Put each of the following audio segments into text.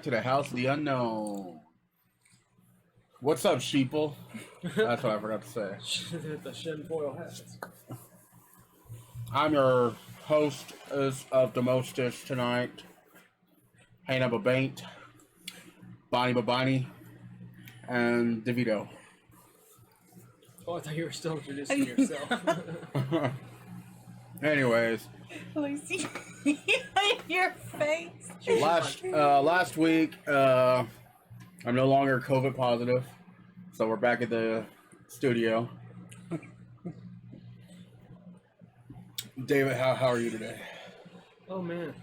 to the House of the Unknown. What's up, sheeple? That's what I forgot to say. The shinfoil hats. I'm your host of the Mostest tonight. Hanging up a baint, Bonnie Babani, and DeVito. Oh, I thought you were still introducing yourself. Anyways, Lucy, your face. last week, I'm no longer COVID positive, so we're back at the studio. David, how are you today? Oh man,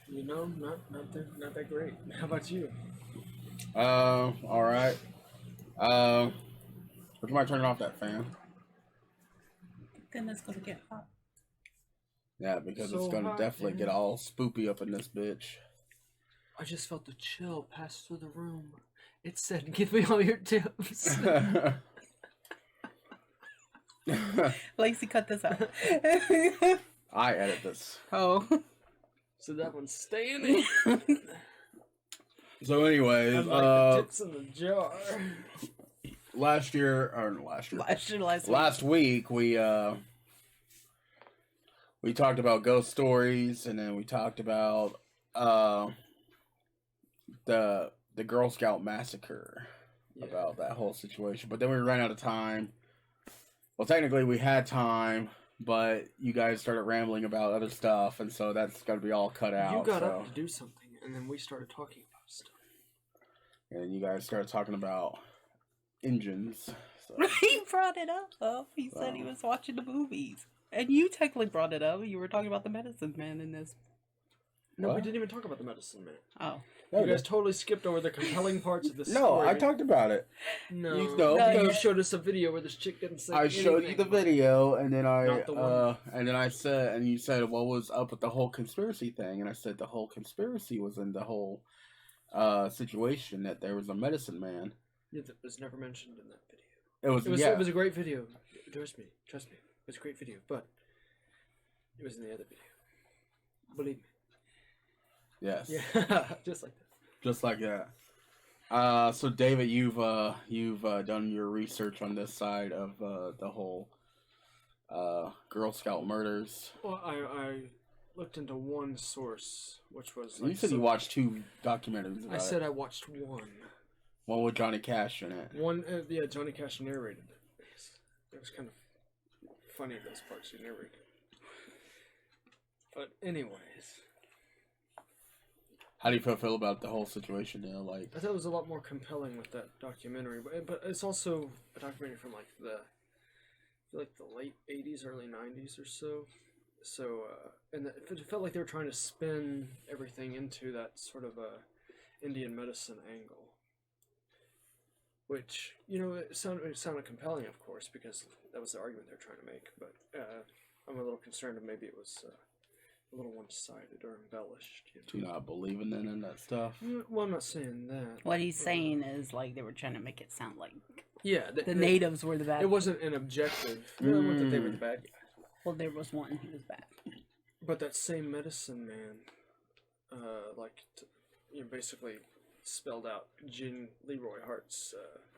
you know, not that great. How about you? All right. Would you mind turning off that fan? Then it's gonna get hot. Yeah, because So it's gonna hot, definitely man. get all spoopy up in this bitch. I just felt the chill pass through the room. It said, "Give me all your tips." Lacey, cut this out. I edit this. Oh. So that one's staying in. So, anyways, I'm like the tips in the jar. last week we talked about ghost stories, and then we talked about the Girl Scout massacre, about that whole situation. But then we ran out of time. Well, technically we had time, but you guys started rambling about other stuff, and so that's got to be all cut out. You got up to do something, and then we started talking about stuff. And you guys started talking about engines. So. He brought it up. He said he was watching the movies. And you technically brought it up. You were talking about the medicine man in this. No, What? we didn't even talk about the medicine man. Oh. No, You guys totally skipped over the compelling parts of the story. no, I talked about it. No, You know, you because- showed us a video where this chick didn't say I showed you the anything. video, and then Not the one. and you said, what was up with the whole conspiracy thing? And I said the whole conspiracy was in the whole situation that there was a medicine man. Yeah, that was never mentioned in that video. It was It was a great video. Trust me. It was a great video, but it was in the other video. Believe me. yes, Yeah, just like that. just like that. So David, you've done your research on this side of the whole Girl Scout murders. Well, I looked into one source, which was You said you watched 2 documentaries about I said I watched one. one with Johnny Cash in it. One, yeah, Johnny Cash narrated it. It was kind of funny, those parts he narrated. But anyways, How do you feel about the whole situation? You know, like, I thought it was a lot more compelling with that documentary. But it's also a documentary from like the late '80s, early '90s or so. So and it felt like they were trying to spin everything into that sort of a Indian medicine angle. Which, you know, it sounded compelling, of course, because that was the argument they were trying to make. But I'm a little concerned that maybe it was a little one-sided or embellished. You know? do you not believe in that stuff? Well, I'm not saying that. What he's saying is like they were trying to make it sound like Yeah, the natives were the bad. It wasn't an objective. It wasn't that they were the bad guys. Well, there was one who was bad. But that same medicine man, basically spelled out Jean Leroy Hart's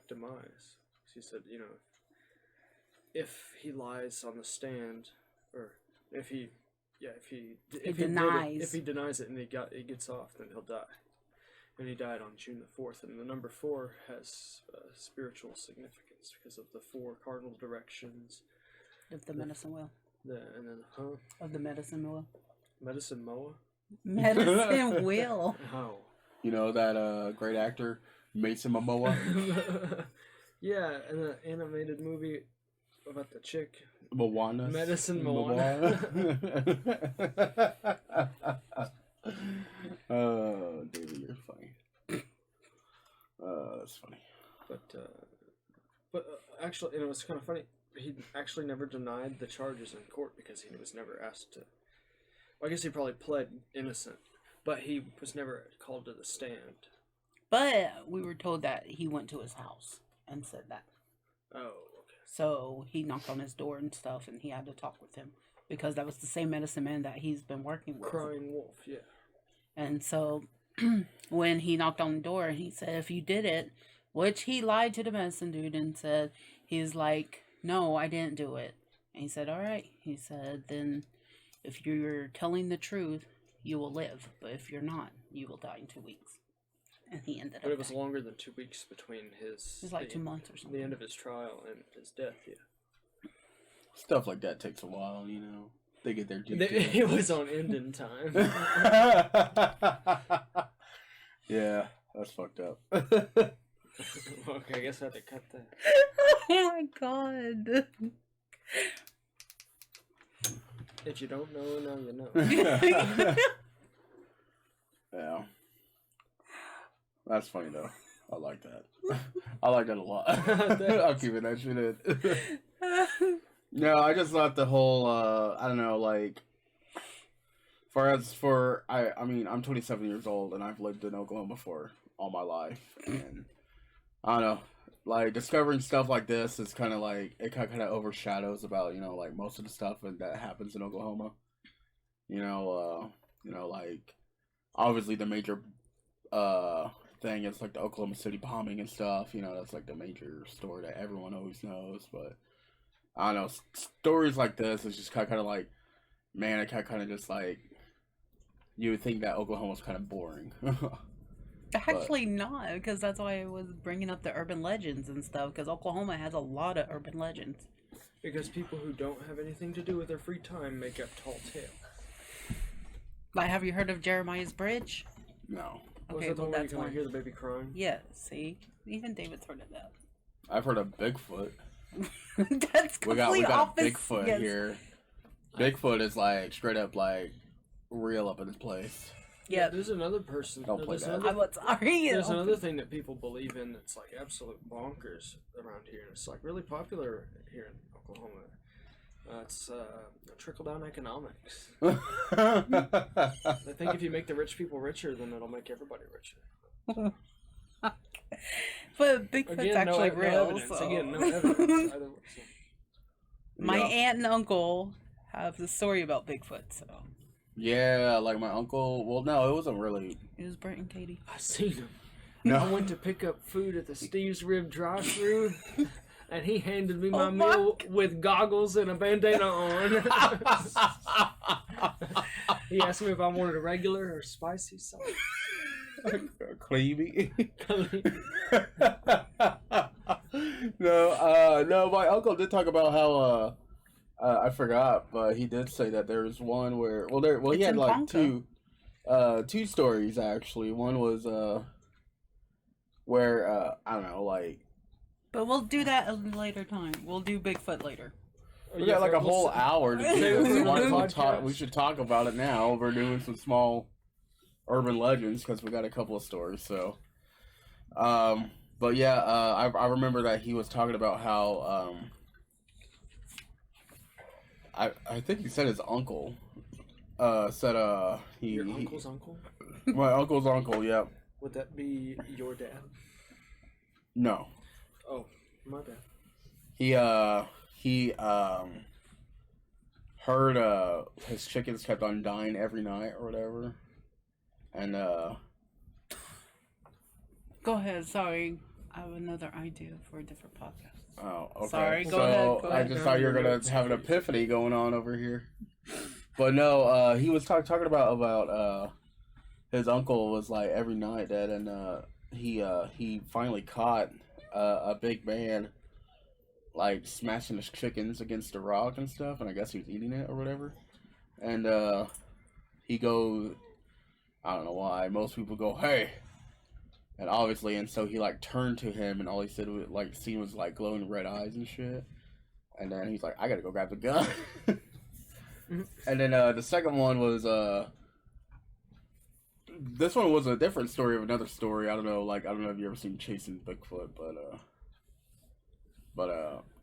demise. He said, you know, if he lies on the stand, or if he denies it and he gets off, then he'll die. And he died on June the 4th. And the number 4 has spiritual significance because of the 4 cardinal directions. Of the medicine wheel. Of the medicine wheel. Medicine Moa. Medicine wheel. How? You know that great actor Mason Momoa, Yeah, in an animated movie about the chick. Moana, Medicine Moana. Oh, David, you're funny. That's funny. But actually, it was kind of funny. He actually never denied the charges in court because he was never asked to. Well, I guess he probably pled innocent, but he was never called to the stand. But we were told that he went to his house and said that. Oh, okay. So he knocked on his door and stuff, and he had to talk with him because that was the same medicine man that he's been working with. Crying wolf, yeah. And so when he knocked on the door and he said, if you did it, which he lied to the medicine dude and said, he's like, no, I didn't do it. And he said, all right. He said, then if you're telling the truth, you will live. But if you're not, you will die in 2 weeks. And he ended up. But it was dying. longer than 2 weeks between his. It was like 2 months or something. The end of his trial and his death. Yeah. Stuff like that takes a while, you know. They get their due. It was on end in time. Yeah, that's fucked up. Okay, I guess I have to cut that. Oh my god. If you don't know, now you know. Yeah. That's funny though. I like that. I like that a lot. I'm keeping that shit in. No, I just thought the whole I don't know, like I mean, I'm 27 years old and I've lived in Oklahoma for all my life, and I don't know, like discovering stuff like this is kind of like it kind of overshadows about, you know, like most of the stuff that happens in Oklahoma. You know, like obviously the major thing is like the Oklahoma City bombing and stuff. You know, that's like the major story that everyone always knows. But I don't know, stories like this is just kind of like, man, it kind of just like you would think that Oklahoma's kind of boring. Actually, not, because that's why I was bringing up the urban legends and stuff, because Oklahoma has a lot of urban legends. Because people who don't have anything to do with their free time make up tall tales. Like, have you heard of Jeremiah's Bridge? No, Was Okay, that the well, one where you that's can like, one. hear the baby crying? Yeah, see? Even David's heard of that. I've heard of Bigfoot. That's We complete got opposite. Bigfoot Yes. here. Bigfoot is like straight up like real up in his place. Yeah. There's another person. Don't play there's that. another- I'm sorry. There's another thing that people believe in that's like absolute bonkers around here. It's like really popular here in Oklahoma. It's trickle down economics. I think if you make the rich people richer, then it'll make everybody richer. But Bigfoot's Again, actually no real. evidence. So. Again, no evidence. Either way, so. My Yeah. aunt and uncle have the story about Bigfoot, so Yeah, like my uncle. Well, no, it wasn't really. it was Brent and Katie. I seen him. No. I went to pick up food at the Steve's Rib drive-thru, and he handed me my Oh my meal with goggles and a bandana on. He asked me if I wanted a regular or spicy sauce. Creamy. No, my uncle did talk about how I forgot, but he did say that there was one where he It's had in like Ponca. two stories actually. One was where I don't know, like But we'll do that at a later time. We'll do Bigfoot later. we got like a whole hour to do Save it this. for Why another don't we talk? podcast. We should talk about it now. We're doing some small urban legends because we got a couple of stories. So, but yeah, I remember that he was talking about how I think he said his uncle said Your uncle's uncle? my uncle's uncle. Yep. Would that be your dad? No. Oh, my bad. He heard his chickens kept on dying every night or whatever, and Go ahead. Sorry, I have another idea for a different podcast. oh, okay. Sorry, so go ahead, go I ahead. just thought you were gonna have an epiphany going on over here, but no. He was talking about his uncle was like every night that, and he finally caught a big man like smashing his chickens against a rock and stuff, and I guess he was eating it or whatever, and he goes, I don't know why. Most people go, "Hey," and obviously, and so he like turned to him, and all he said was like, seen was like glowing red eyes and shit, and then he's like, "I gotta go grab the gun." And then the second one was this one was a different story of another story. I don't know if you ever seen Chasing Bigfoot, but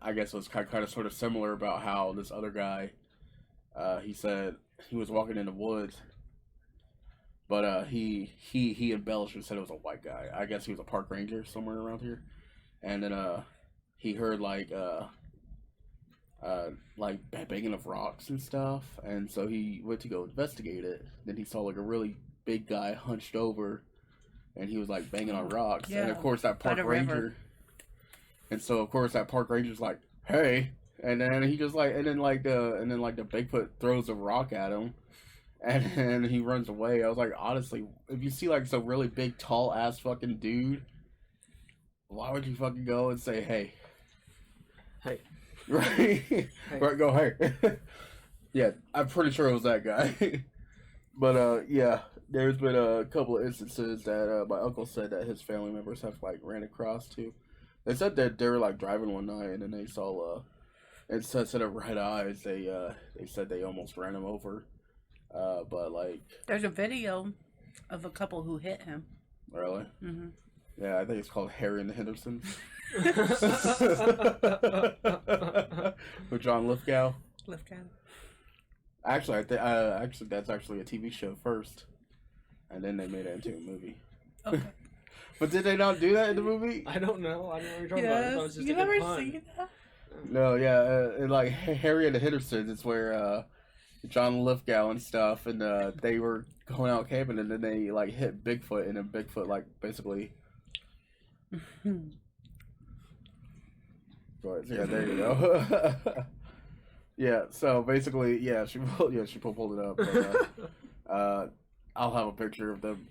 I guess it was kind of sort of similar about how this other guy, he said he was walking in the woods, but he embellished and said it was a white guy. I guess he was a park ranger somewhere around here, and then he heard like banging of rocks and stuff, and so he went to go investigate it. Then he saw like a really big guy hunched over, and he was like banging on rocks. Yeah, and of course that by park the ranger. river. And so of course that park ranger's like, "Hey," and then he just like, and then the Bigfoot throws a rock at him, and then he runs away. I was like, honestly, if you see like some really big, tall ass fucking dude, why would you fucking go and say, "Hey"? Hey. Right? Hey. Right, go, "Hey." Yeah, I'm pretty sure it was that guy. But yeah, there's been a couple of instances that my uncle said that his family members have like ran across too. They said that they were like driving one night and then they saw instead of red eyes, they said they almost ran him over. But like, There's a video of a couple who hit him. really? Mm-hmm. Yeah, I think it's called Harry and the Hendersons. With John Lithgow. Actually, actually that's actually a TV show first, and then they made it into a movie. Okay. But did they not do that in the movie? I don't know. I don't know what you're talking about. I thought it was just You a good never pun. seen that? No, yeah, and like Harry and the Hendersons, it's where John Lithgow and stuff, and they were going out camping, and then they like hit Bigfoot, and then Bigfoot like basically. But yeah, there you go. Yeah, so basically, yeah, she pulled it up. But, I'll have a picture of them.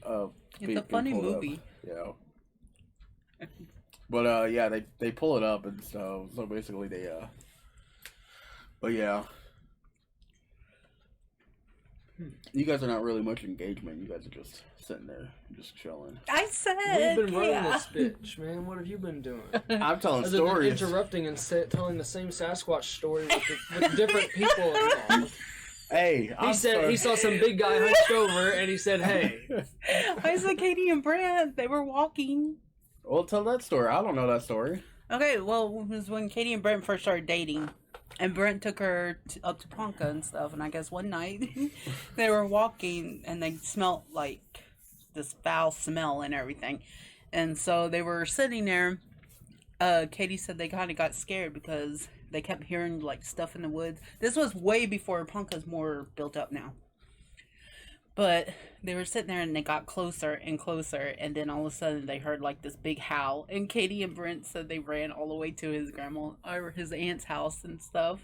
It's a funny movie. Yeah. But yeah, they pull it up and so basically they but yeah. You guys are not really much engagement. You guys are just sitting there, just chilling. I said, We've been running this bitch, man. What have you been doing? I'm telling Other than stories. interrupting and telling the same Sasquatch story with different people involved. Hey, He said he saw some big guy hunched over, and he said, "Hey." I said Katie and Brent, they were walking. Well, tell that story. I don't know that story. Okay, well, it was when Katie and Brent first started dating. And Brent took her up to Ponca and stuff. And I guess one night they were walking and they smelled like this foul smell and everything. And so they were sitting there. Katie said they kind of got scared because they kept hearing like stuff in the woods. This was way before Ponca's more built up now. But they were sitting there and they got closer and closer. And then all of a sudden they heard like this big howl. And Katie and Brent said they ran all the way to his grandma or his aunt's house and stuff.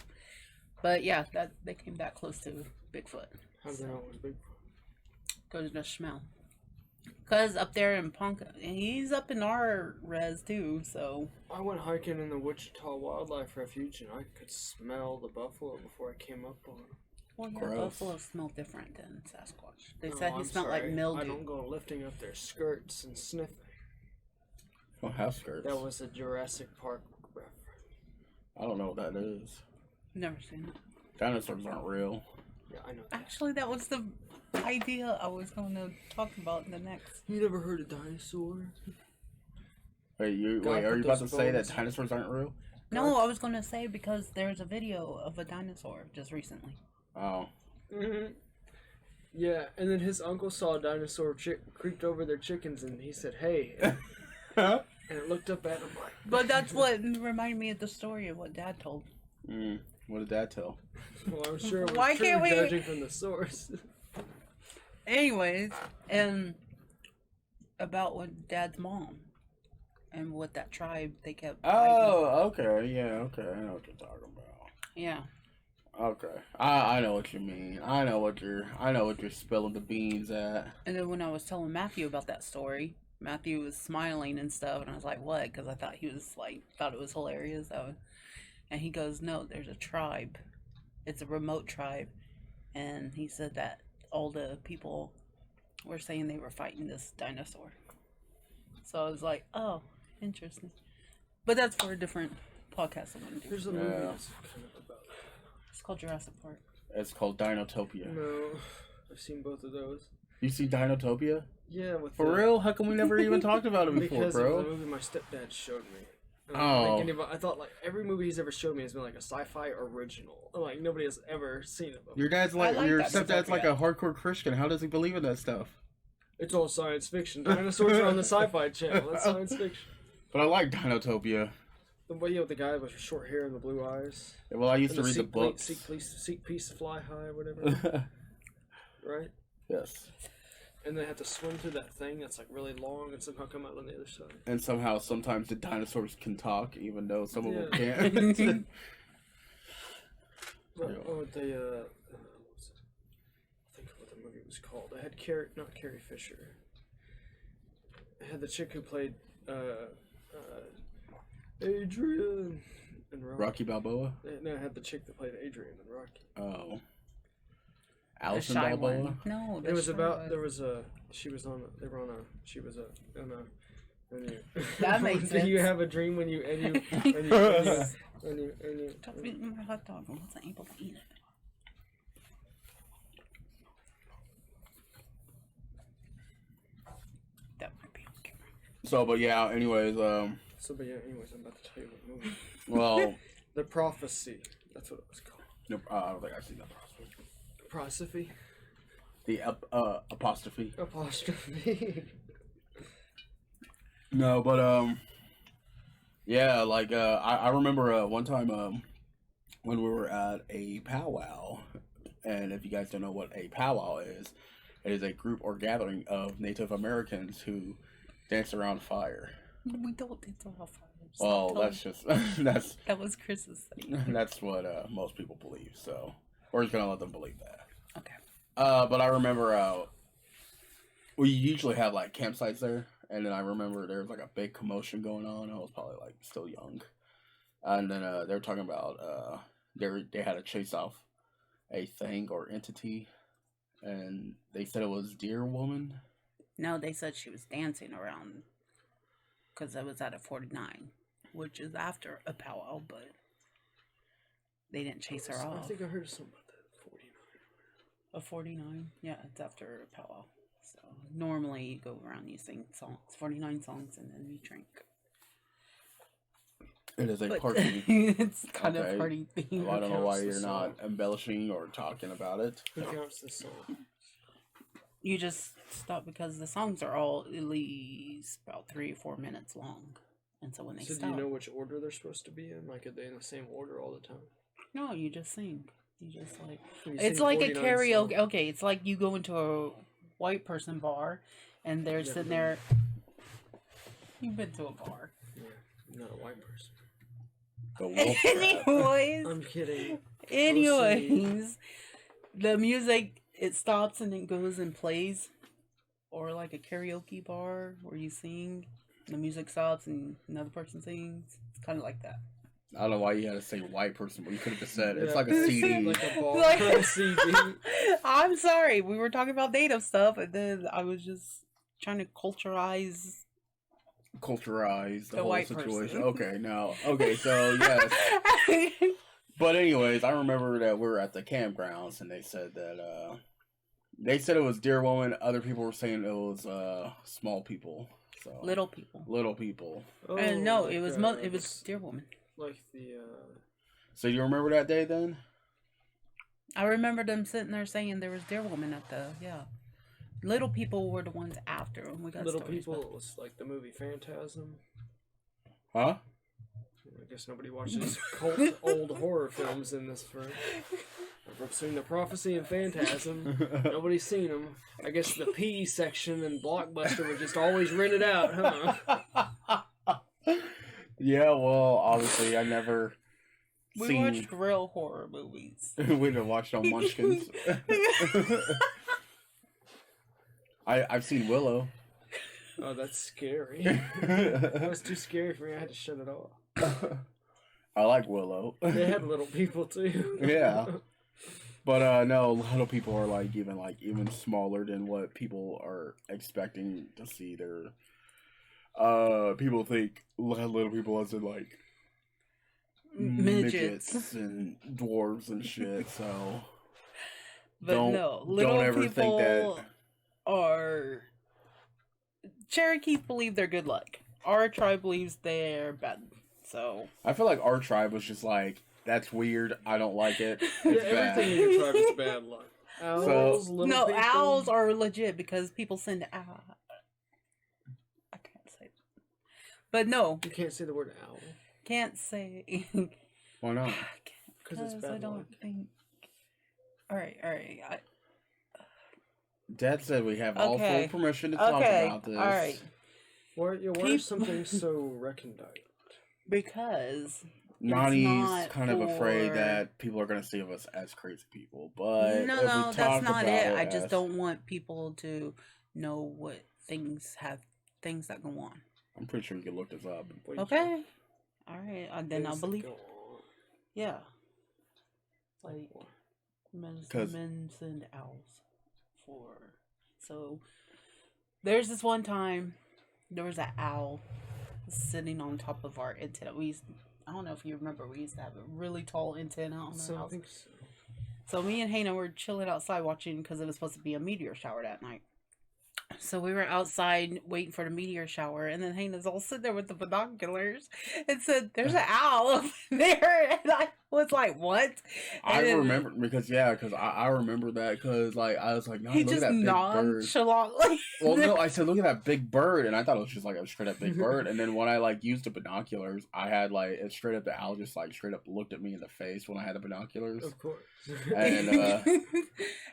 But yeah, that they came that close to Bigfoot. How do they know it was Bigfoot? Because the smell. Because up there in Ponca, he's up in our res too, so. I went hiking in the Wichita Wildlife Refuge and I could smell the buffalo before I came up on it. Well, yeah, Gross. buffalo smell different than Sasquatch. They No, said he I'm smelled sorry. like mildew. I don't go lifting up their skirts and sniffing. Oh, house skirts. That was a Jurassic Park reference. I don't know what that is. Never seen it. Dinosaurs aren't real. Yeah, I know that. Actually, that was the idea I was going to talk about in the next. You never heard of dinosaurs? Wait, God are put you about to those say that bones- dinosaurs aren't real? No, I was going to say because there's a video of a dinosaur just recently. Oh. Mm-hmm. Yeah, and then his uncle saw a dinosaur creeped over their chickens, and he said, "Hey," and it looked up at him like. But that's what reminded me of the story of what Dad told. What did that tell? Well, I'm sure. Why can't we- Judging from the source. Anyways, and about what Dad's mom and what that tribe they kept. Oh, okay, yeah, okay, I know what you're talking about. Yeah. Okay, I know what you mean. I know what you're spilling the beans at. And then when I was telling Matthew about that story, Matthew was smiling and stuff, and I was like, "What?" Because I thought he was like thought it was hilarious. And he goes, "No, there's a tribe. It's a remote tribe," and he said that all the people were saying they were fighting this dinosaur. So I was like, "Oh, interesting." But that's for a different podcast I'm gonna do. There's a movie that's kind of about. It's called Jurassic Park. It's called Dinotopia. No, I've seen both of those. You see Dinotopia? Yeah, with For the, real? How come we never even talked about it before, because of the bro? movie my stepdad showed me. And Oh. I thought like every movie he's ever showed me has been like a sci-fi original. Like nobody has ever seen it before. Your dad's like, I like your that stepdad's like a Dinotopia. hardcore Christian. How does he believe in that stuff? It's all science fiction. Dinosaurs are on the Sci-Fi Channel. That's science fiction. But I like Dinotopia. The way with the guy with the short hair and the blue eyes. Well, I used And to read the seek, books. Seek peace, fly high, whatever. Right? Yes. and they have to swim through that thing that's like really long and somehow come out on the other side. And somehow, sometimes the dinosaurs can talk, even though some of them Yeah. can't. But, Yeah. oh, they what's it? I think what the movie was called. I had not Carrie Fisher. I had the chick who played Adrian in Rocky. Rocky Balboa? No, I had the chick that played Adrian in Rocky. Oh. The Alison shy Balboa? one. No, It was shy about one. there was a she was on they were on a she was a on a when you That makes do you sense. have a dream when you Stop eating my hot dog. I wasn't able to eat it. That might be okay. So, but yeah, anyways, so but yeah, anyways, I'm about to tell you what movie. well, The Prophecy. That's what it was called. no, I don't think I've seen that. Prosophy? The apostrophe. Apostrophe. No, but yeah, like I remember one time when we were at a powwow, and if you guys don't know what a powwow is, it is a group or gathering of Native Americans who dance around fire. We don't dance around fire. Well, that's just that was Chris's thing. that's what most people believe. So we're just gonna let them believe that. Okay. But I remember we usually have like campsites there, and then I remember there was like a big commotion going on. I was probably like still young, and then they were talking about they had to chase off a thing or entity, and they said it was Deer Woman. No, they said she was dancing around because I was at a 49, which is after a powwow, but they didn't chase her off. I think I heard something about that. 49. A 49? Yeah, it's after a powwow. So normally you go around, you sing songs, 49 songs, and then you drink. It is a But party. it's kind Okay. of party theme. Well, I don't know why counts the you're not song? embellishing or talking about it. Who counts this song? You just stop because the songs are all at least about 3 or 4 minutes long. And so when they So stop, do you know which order they're supposed to be in? Like, are they in the same order all the time? no, you just sing. You just like, You it's sing like a 49 karaoke. songs. Okay, it's like you go into a white person bar and they're Never sitting been. there. You've been to a bar. Yeah, I'm not a white person. The wolf trap. Anyways, I'm kidding. anyways, the music, it stops and it goes and plays, or like a karaoke bar where you sing, the music stops and another person sings. It's kind of like that. I don't know why you had to say white person, but you could have just said it's Yeah. like a CD. Like a bar. Like- A CD. I'm sorry, we were talking about native stuff, and then I was just trying to culturize. Culturize the The whole white situation. person. Okay, now, okay, so yes. But anyways, I remember that we were at the campgrounds, and they said that they said it was Deer Woman. Other people were saying it was small people. So Little people. little people. Oh, And no, like, it was it was Deer Woman. like the So you remember that day then? I remember them sitting there saying there was Deer Woman at the Little people were the ones after, and we got little stories people. about- It was like the movie Phantasm. Huh? I guess nobody watches cult old horror films in this room. I've seen The Prophecy and Phantasm. Nobody's seen them. I guess the P section in Blockbuster were just always rented out, huh? Yeah, well, obviously I never We seen. watched real horror movies. We didn't watch no Munchkins. I've seen Willow. Oh, that's scary. That was too scary for me. I had to shut it off. I like Willow. They had little people too. Yeah. But no, a lot of people are even smaller than what people are expecting to see. People think little people as in like Midgets. and dwarves and shit. So But don't no, little don't ever people think that. are. Cherokees believe they're good luck. Our tribe believes they're bad. So I feel like our tribe was just like, that's weird. I don't like it. Yeah, It's everything in bad. your tribe is bad luck. Owls, little no, people. owls are legit because people send I can't say, but no, You can't say the word owl can't say. Why not? because it's I bad don't luck. think. All right. Dad said we have all full Okay. permission to talk Okay. about this. All right. Why are Peop- some things so recondite? Because Nani's not kind of afraid for- that people are going to see of us as crazy people. But no, if we no, talk that's not about it. it I just as- don't want people to know what things that go on. I'm pretty sure you can look this up. What do you Okay. All right. Then I'll things that believe. go on? Yeah. Like Like what? mentioned owls. So there's this one time there was an owl sitting on top of our antenna. I don't know if you remember, we used to have a really tall antenna on the So I house. think so. So me and Hannah were chilling outside watching because it was supposed to be a meteor shower that night. So we were outside waiting for the meteor shower, and then Hannah's all sitting there with the binoculars and said, "There's an owl over there," and I was like, "What?" I And then remember because I remember that because like I was like, no, he look at just that big bird. nonchalantly. Well, no, I said, look at that big bird, and I thought it was just like a straight up big bird. And then when I like used the binoculars, I had like it straight up the owl just like straight up looked at me in the face when I had the binoculars. Of course. And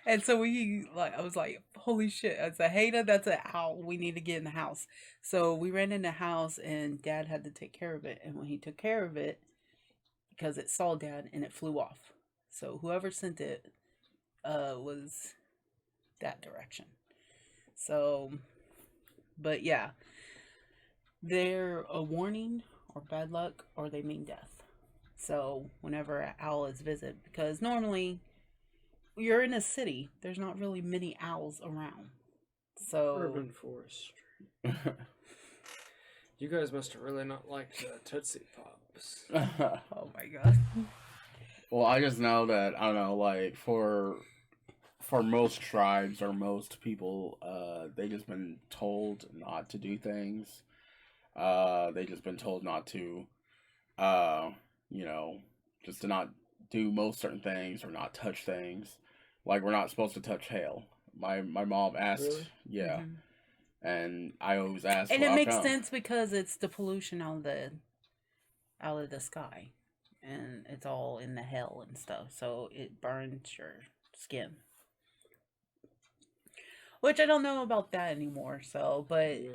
And so I was like, holy shit. I said, Hannah, that's an owl. We need to get in the house. So we ran in the house and Dad had to take care of it. And when he took care of it, because it saw Dad and it flew off. So whoever sent it was that direction. So, but yeah, they're a warning or bad luck or they mean death. So whenever an owl is visited, because normally you're in a city, there's not really many owls around. So Urban forestry. You guys must have really not liked Tootsie Pops. oh my god. Well, I just know that I don't know, like for most tribes or most people, they just been told not to do things. They just been told not to, you know, just to not do most certain things or not touch things. Like we're not supposed to touch hail. My mom asked, Really? yeah, Mhm. and I always ask, And well, it how makes come? sense because it's the pollution out of the sky. And it's all in the hell and stuff. So it burns your skin. Which I don't know about that anymore, so but Yeah.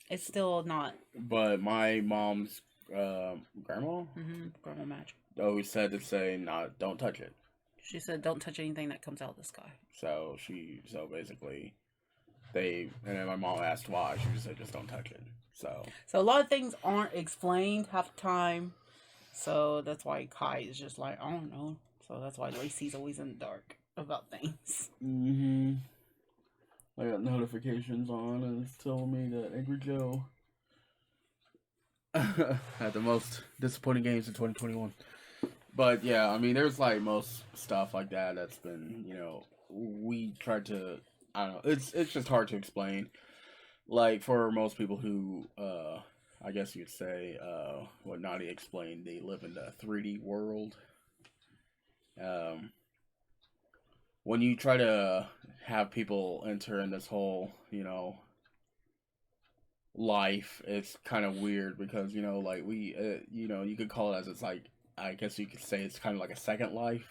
it's still not But my mom's grandma Grandma Magic. always said to say, not, don't touch it. She said don't touch anything that comes out of the sky. So basically, and then my mom asked why. She just said, just don't touch it. So So a lot of things aren't explained half the time. So that's why Kai is just like, I don't know. So that's why Lacey's always in the dark about things. I got notifications on and it's telling me that Angry Joe had the most disappointing games in 2021. But yeah, I mean, there's like most stuff like that that's been, we tried to, I don't know, it's just hard to explain. Like for most people who, I guess you'd say, what Nadia explained, they live in the 3D world. When you try to have people enter in this whole, life, it's kind of weird because, like we, you could call it as it's like, I guess you could say it's kind of like a second life.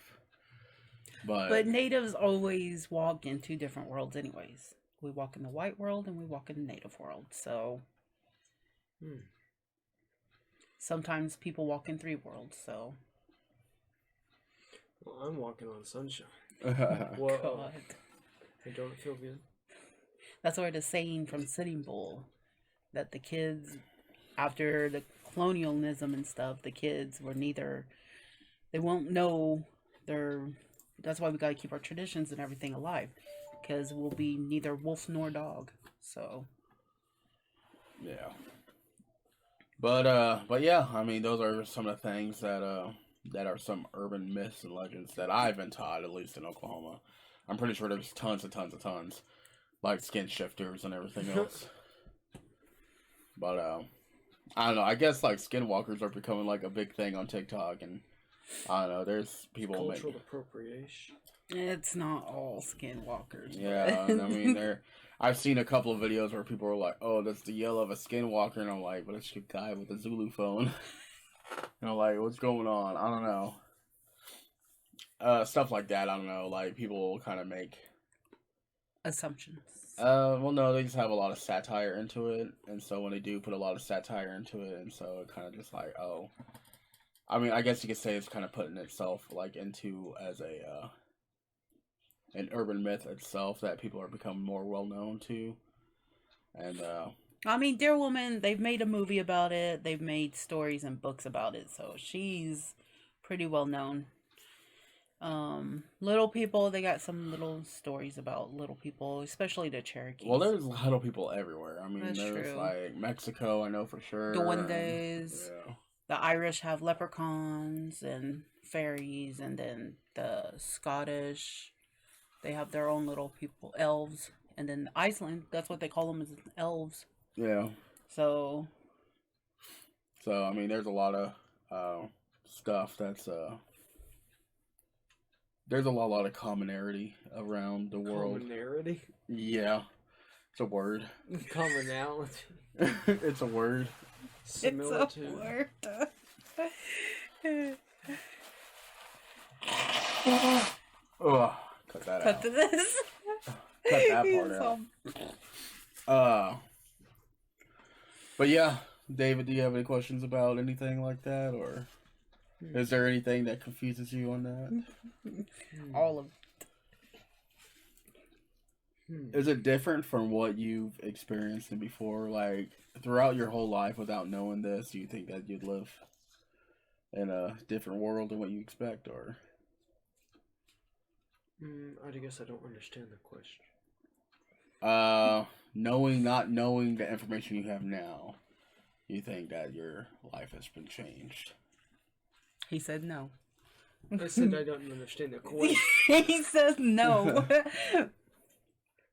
But natives always walk in two different worlds anyways. We walk in the white world and we walk in the native world. So sometimes people walk in three worlds, so Well, I'm walking on sunshine. God. I don't feel good. That's why the saying from Sitting Bull that the kids, after the colonialism and stuff, the kids were they won't know that's why we gotta keep our traditions and everything alive, because we'll be neither wolf nor dog. So yeah. But yeah, I mean, those are some of the things that are some urban myths and legends that I've been taught, at least in Oklahoma. I'm pretty sure there's tons, like skin shifters and everything else. But I don't know. I guess like skinwalkers are becoming like a big thing on TikTok, and I don't know. There's people Cultural appropriation. it's not all skinwalkers. Yeah, but- and I mean I've seen a couple of videos where people are like, "Oh, that's the yell of a skinwalker," and I'm like, "But it's a guy with a Zulu phone." And I'm like, "What's going on?" I don't know. Stuff like that. I don't know. Like people kind of make assumptions. Well, no, they just have a lot of satire into it, and so when they do put a lot of satire into it, and so it kind of just like, oh, I mean, I guess you could say it's kind of putting itself like into as a an urban myth itself that people are becoming more well known to, and I mean, Dear Woman, they've made a movie about it. They've made stories and books about it, so she's pretty well known. Little People, they got some little stories about little people, especially the Cherokees. well, there's little people everywhere. I mean, That's there's true. like Mexico, I know for sure. Duendes. Yeah. The Irish have leprechauns and fairies, and then the Scottish, they have their own little people, elves, and then Iceland, that's what they call them, is elves. Yeah. So I mean, there's a lot of stuff that's there's a lot of commonality around the world. Commonality? Yeah, it's a word. Commonality. It's a word. Similitude. it's a word. Ugh, cut that Cut out. to this. Cut that part He's out. But yeah, David, do you have any questions about anything like that, or is there anything that confuses you on that? all of Is it different from what you've experienced before? Like, throughout your whole life without knowing this, do you think that you'd live in a different world than what you expect, or? I guess I don't understand the question. Not knowing the information you have now, you think that your life has been changed? He said no. I said I don't understand the question. He says no.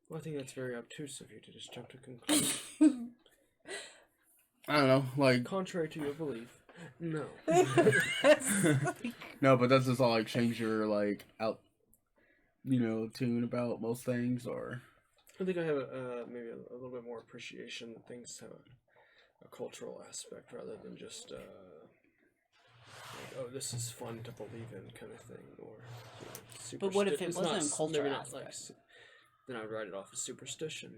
Well, I think that's very obtuse of you to just jump to conclusions. I don't know, like... Contrary to your belief, no. No, but does this all, like, change your, like, tune about most things, or... I think I have maybe a little bit more appreciation that things have a cultural aspect rather than just like, oh, this is fun to believe in kind of thing, or But what if it it's wasn't not, cultural maybe not aspect? then I'd write it off as superstition,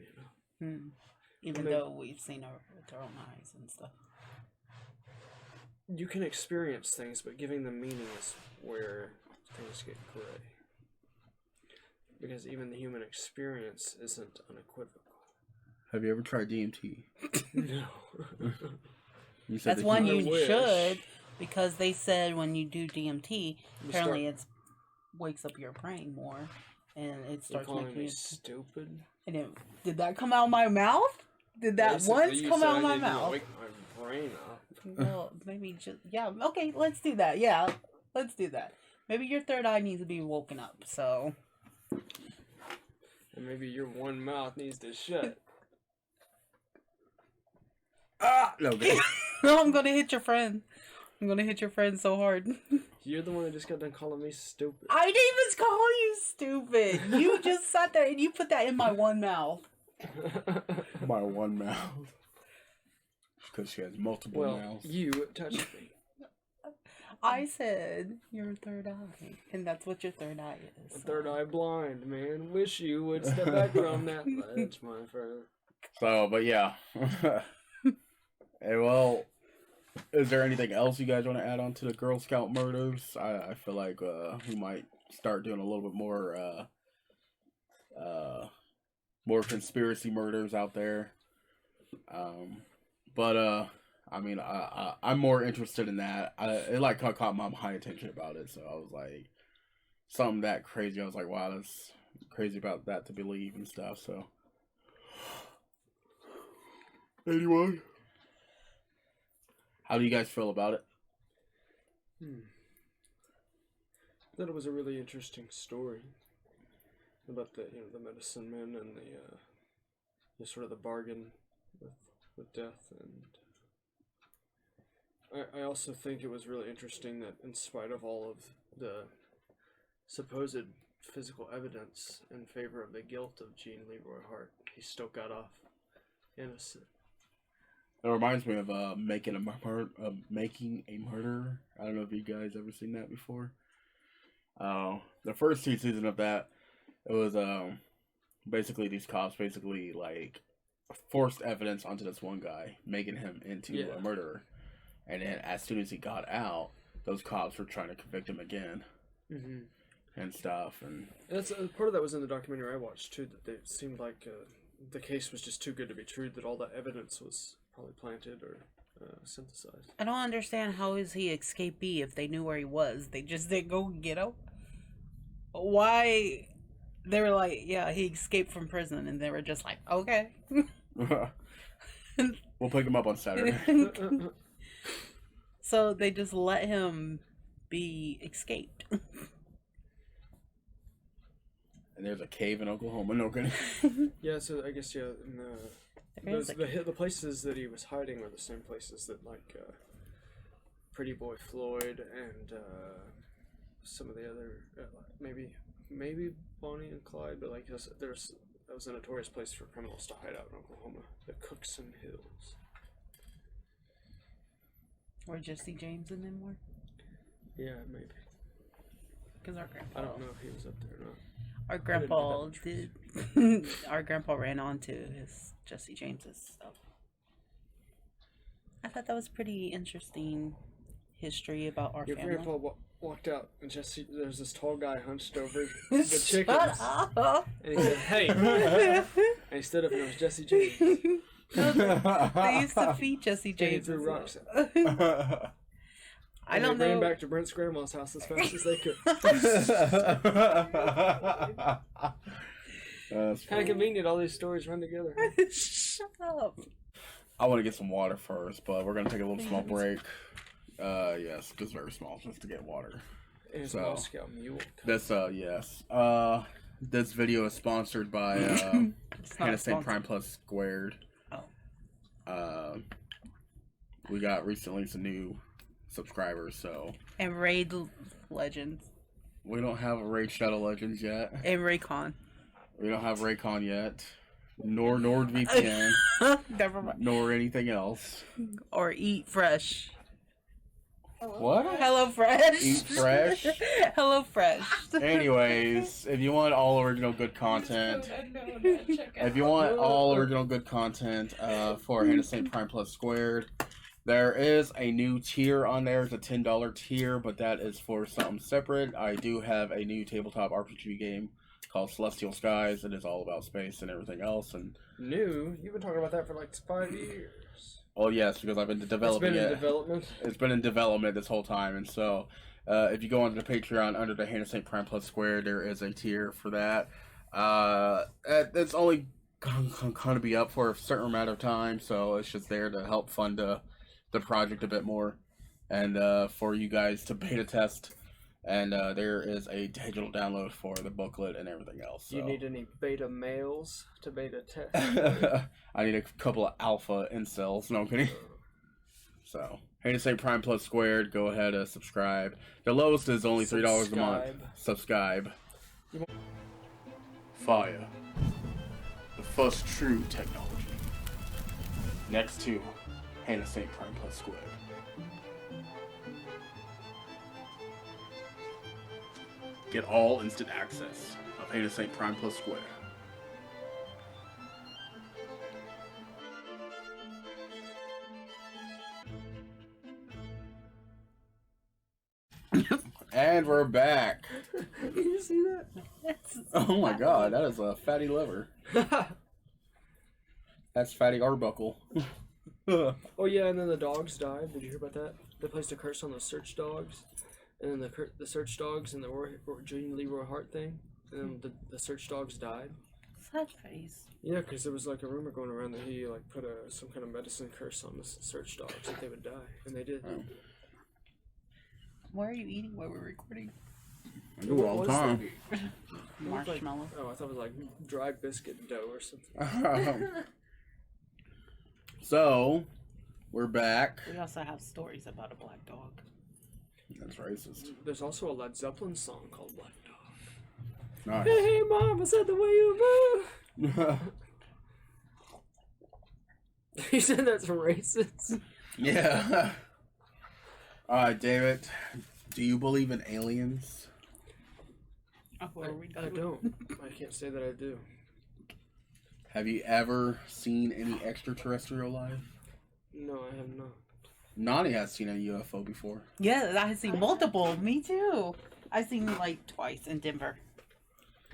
Even though we've seen it with our own eyes and stuff. You can experience things, but giving them meaning is where things get gray. Because even the human experience isn't unequivocal. Have you ever tried DMT? No. You said That's one you wish. should, because they said when you do DMT, apparently start- it wakes up your brain more, and it You're starts calling making me you... stupid? Did that come out of my mouth? Did that Basically, once you come said out of I my need to mouth? wake my brain up. Well, maybe just... Yeah, okay, let's do that. Yeah, let's do that. Maybe your third eye needs to be woken up, so... And maybe your one mouth needs to shut. No, good. I'm gonna hit your friend. I'm gonna hit your friend so hard. You're the one that just got done calling me stupid. I didn't even call you stupid. You just sat there and you put that in my one mouth. My one mouth. Because she has multiple Well, mouths. you touched me. I said your third eye, and that's what your third eye is. Third eye blind, man. Wish you would step back from that ledge, my friend. So, but yeah. Hey, well, is there anything else you guys want to add on to the Girl Scout murders? I feel like we might start doing a little bit more conspiracy murders out there. But I mean, I'm more interested in that. It like caught my attention about it, so I was like, something that crazy. I was like, wow, that's crazy about that to believe and stuff. So, anyway, how do you guys feel about it? I thought it was a really interesting story about the the medicine men and the sort of the bargain with death, and I also think it was really interesting that in spite of all of the supposed physical evidence in favor of the guilt of Jean Leroy Hart, he still got off innocent. It reminds me of making a murder. I don't know if you guys ever seen that before. The first 2 seasons of that, it was basically these cops basically like forced evidence onto this one guy, making him into a murderer. And then as soon as he got out, those cops were trying to convict him again. Mm-hmm. And stuff. And that's part of that was in the documentary I watched too, that it seemed like the case was just too good to be true, that all that evidence was probably planted or synthesized. I don't understand, how is he escapee if they knew where he was? They just didn't go get him? Why? They were like, yeah, he escaped from prison, and they were just like, okay. We'll pick him up on Saturday. So they just let him be escaped. And there's a cave in Oklahoma. No kidding. Yeah, so I guess in the places that he was hiding were the same places that like Pretty Boy Floyd and some of the other maybe Bonnie and Clyde, but like that was a notorious place for criminals to hide out in Oklahoma, the Cookson Hills. Or Jesse James and them were? Yeah, maybe. Because our grandpa. I don't know if he was up there or not. Our grandpa did. Our grandpa ran onto his Jesse James's stuff. I thought that was pretty interesting history about our family. Your grandpa walked out, and there's this tall guy hunched over the chickens. Shut up! And he said, "Hey!" And he stood up, and it was Jesse James. They used to feed Jesse And he James. threw rocks at him. I don't They know. ran back to Brent's grandma's house as fast as they could. Kind of convenient, all these stories run together. Shut up. I want to get some water first, but we're going to take a little small break. Yes, just very small, just to get water. And So, Moscow Mule. This, yes. This video is sponsored by Hannah St. Prime Plus Squared. Oh. We got recently some new subscribers, so. And Raid Legends. We don't have a Raid Shadow Legends yet. And Raycon. We don't have Raycon yet. Nor NordVPN. Never mind. Nor anything else. Or Eat Fresh. What? Hello Fresh. Eat Fresh? Hello Fresh. Anyways, if you want all original good content, for Hannah St. Prime Plus Squared, there is a new tier on there. It's a $10 tier, but that is for something separate. I do have a new tabletop RPG game called Celestial Skies. It is all about space and everything else. And New? You've been talking about that for like 5 years. well, yes, because I've been developing it. It's been in development? It's been in development this whole time. And so, if you go onto the Patreon under the Hannah St. Prime Plus Squared, there is a tier for that. It's only going to be up for a certain amount of time, so it's just there to help fund the project a bit more, and for you guys to beta test, and there is a digital download for the booklet and everything else. So. You need any beta males to beta test? I need a couple of alpha incels. No I'm kidding. So, Hannah St. Prime Plus Squared, go ahead and subscribe. The lowest is only $3 a month. Subscribe. Fire. The first true technology. Next to Hannah St. Prime Plus Squared. Get all instant access of Hannah St. Prime Plus Squared. And we're back. Can you see that? Oh my god, that is a fatty liver. That's Fatty Arbuckle. Oh yeah, and then the dogs died. Did you hear about that? They placed a curse on those search dogs, and then the search dogs and the Jean Leroy Hart thing, and then the search dogs died. Sad face. Yeah, because there was like a rumor going around that he like put some kind of medicine curse on the search dogs that they would die, and they did. Oh. Why are you eating while we're recording? I do all the time. Marshmallow. Like, oh, I thought it was like dry biscuit dough or something. So, we're back. We also have stories about a black dog. That's racist. There's also a Led Zeppelin song called Black Dog. Nice. Hey, Mom, I said the way you move. He said that's racist. Yeah. Alright, David. Do you believe in aliens? Oh, where are we going? I don't. I can't say that I do. Have you ever seen any extraterrestrial life? No, I have not. Nani has seen a UFO before. Yeah, I've seen multiple. Me too. I've seen like twice in Denver.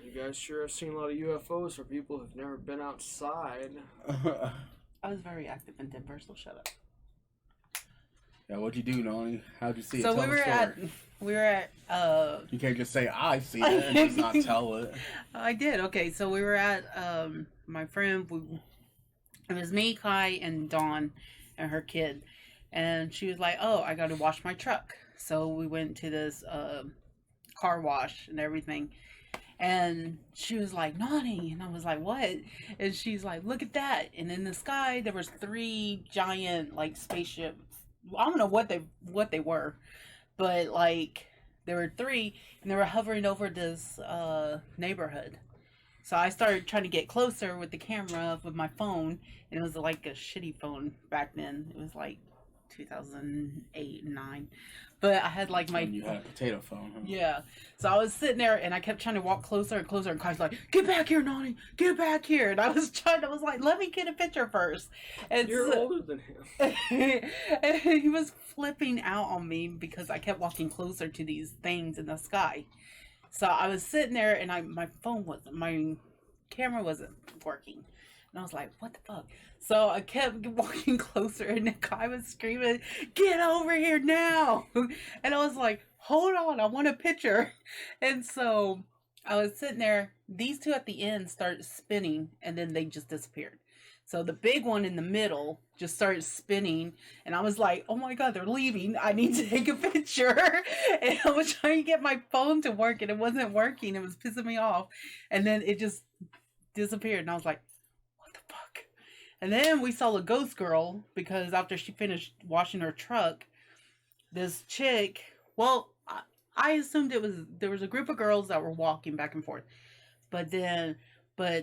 You guys sure have seen a lot of UFOs for people who've never been outside. I was very active in Denver, so shut up. Yeah, what'd you do, Nani? How'd you see it? So Tell we were at You can't just say I see it and just not tell it. I did. Okay, so we were at my friend. It was me, Kai, and Dawn, and her kid, and she was like, "Oh, I got to wash my truck." So we went to this car wash and everything. And she was like, "Nani," and I was like, "What?" And she's like, "Look at that!" And in the sky, there was 3 giant like spaceships. I don't know what they were, but like there were 3, and they were hovering over this neighborhood. So I started trying to get closer with the camera with my phone, and it was like a shitty phone back then. It was like 2008 and 9. But I had like my... You had a potato phone, huh? Yeah. So I was sitting there and I kept trying to walk closer and closer, and Kai's like, "Get back here, Nani! Get back here!" And I was like, "Let me get a picture first." And You're older than him. and he was flipping out on me because I kept walking closer to these things in the sky. So I was sitting there and my camera wasn't working. And I was like, "What the fuck?" So I kept walking closer, and the guy was screaming, "Get over here now!" And I was like, "Hold on, I want a picture." And so I was sitting there. These 2 at the end started spinning, and then they just disappeared. So the big one in the middle just started spinning, and I was like, "Oh my god, they're leaving. I need to take a picture." And I was trying to get my phone to work, and it wasn't working. It was pissing me off. And then it just disappeared, and I was like, and then we saw a ghost girl, because after she finished washing her truck, this chick, well, I assumed there was a group of girls that were walking back and forth. But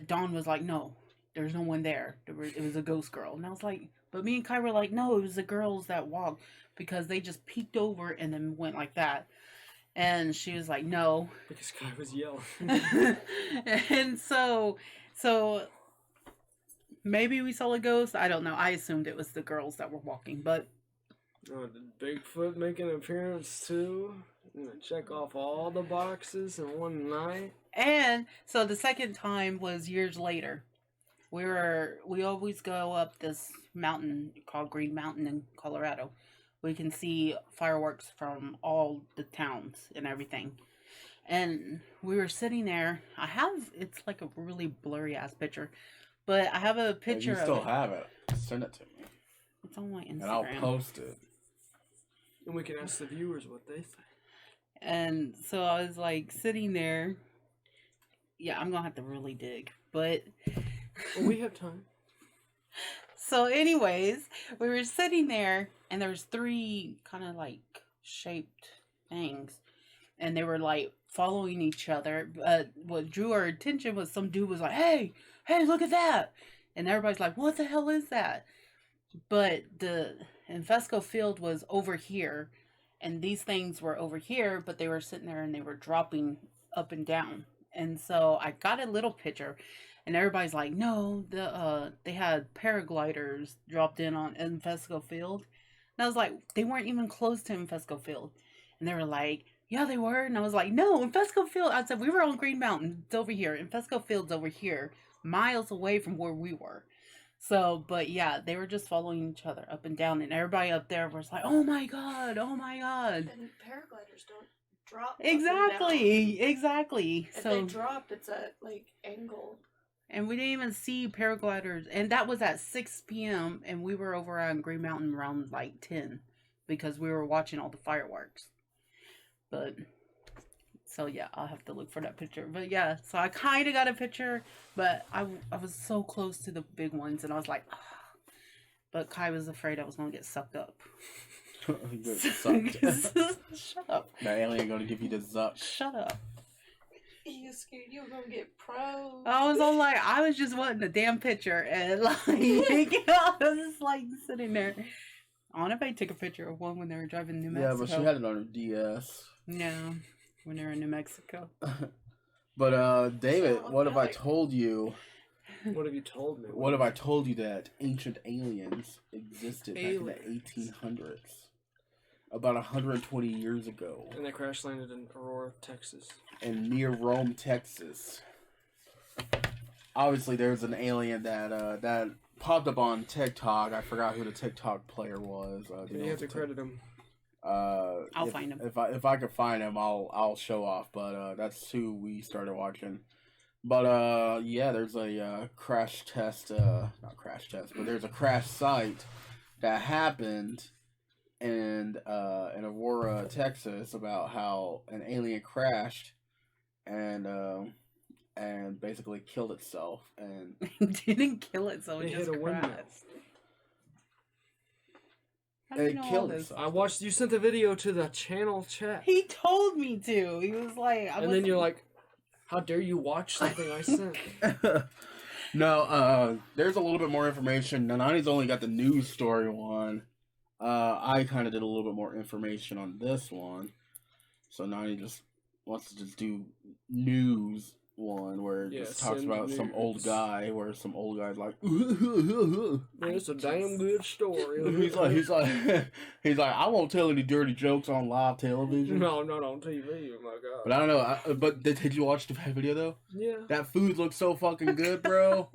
Dawn was like, "No, there's no one there. It was a ghost girl." And I was like, but me and Kai were like, "No, it was the girls that walked," because they just peeked over and then went like that. And she was like, "No." Because Kai was yelling. And so maybe we saw a ghost. I don't know. I assumed it was the girls that were walking, but... Oh, did Bigfoot make an appearance too? I'm gonna check off all the boxes in one night. And so the second time was years later. We always go up this mountain called Green Mountain in Colorado. We can see fireworks from all the towns and everything. And we were sitting there. It's like a really blurry ass picture. But I have a picture of it. You still have it. Send it to me. It's on my Instagram. And I'll post it. And we can ask the viewers what they think. And so I was like sitting there. Yeah, I'm going to have to really dig. But... Well, we have time. So anyways, we were sitting there, and there was 3 kind of like shaped things. And they were like following each other. But what drew our attention was some dude was like, hey, look at that. And everybody's like, what the hell is that? But the Infesco field was over here. And these things were over here, but they were sitting there and they were dropping up and down. And so I got a little picture. And everybody's like, no, they had paragliders dropped in on Infesco field. And I was like, they weren't even close to Infesco field. And they were like, yeah, they were. And I was like, no, Infesco field. I said, we were on Green Mountain. It's over here. Infesco field's over here, miles away from where we were. So, but yeah, they were just following each other up and down. And everybody up there was like, oh my God, oh my God. And paragliders don't drop. Exactly. If so they drop, it's at like angle. And we didn't even see paragliders. And that was at 6 p.m. And we were over on Green Mountain around like 10. Because we were watching all the fireworks. But, so yeah, I'll have to look for that picture. But yeah, so I kind of got a picture. But I was so close to the big ones. And I was like, ah. But Kai was afraid I was going to get sucked up. Shut up. That alien going to give you the zuck. Shut up. He was scared you were gonna get pro. I was all like, I was just wanting a damn picture, and like, I was just like sitting there. I wonder if I took a picture of one when they were driving New Mexico. Yeah, but she had it on her DS. No, when they were in New Mexico. But David, what if I told you What have you told me? What have I told you that ancient aliens existed back in the Aliens. 1800s? About 120 years ago. And they crash landed in Aurora, Texas. And near Rome, Texas. Obviously, there's an alien that popped up on TikTok. I forgot who the TikTok player was. You have to credit him. I'll find him. If I could find him, I'll show off. But that's who we started watching. But yeah, there's a crash test. Not crash test, but there's a crash site that happened in Aurora, Texas, about how an alien crashed and basically killed itself and Didn't kill it, so it It just hit a windmill. crashed. How do you It know all killed this? itself. I watched. You sent the video to the channel chat, He told me to. He was like, and then you're like, "How dare you watch something I sent?" No, there's a little bit more information. Nanani's only got the news story one. I kind of did a little bit more information on this one. So Nani just wants to just do news one where it Yeah, just talks send about some old news. guy where some old guy's like It's a damn good story. he's like I won't tell any dirty jokes on live television. No, not on TV. Oh my god. But I don't know. But did you watch the video though? Yeah. That food looks so fucking good, bro.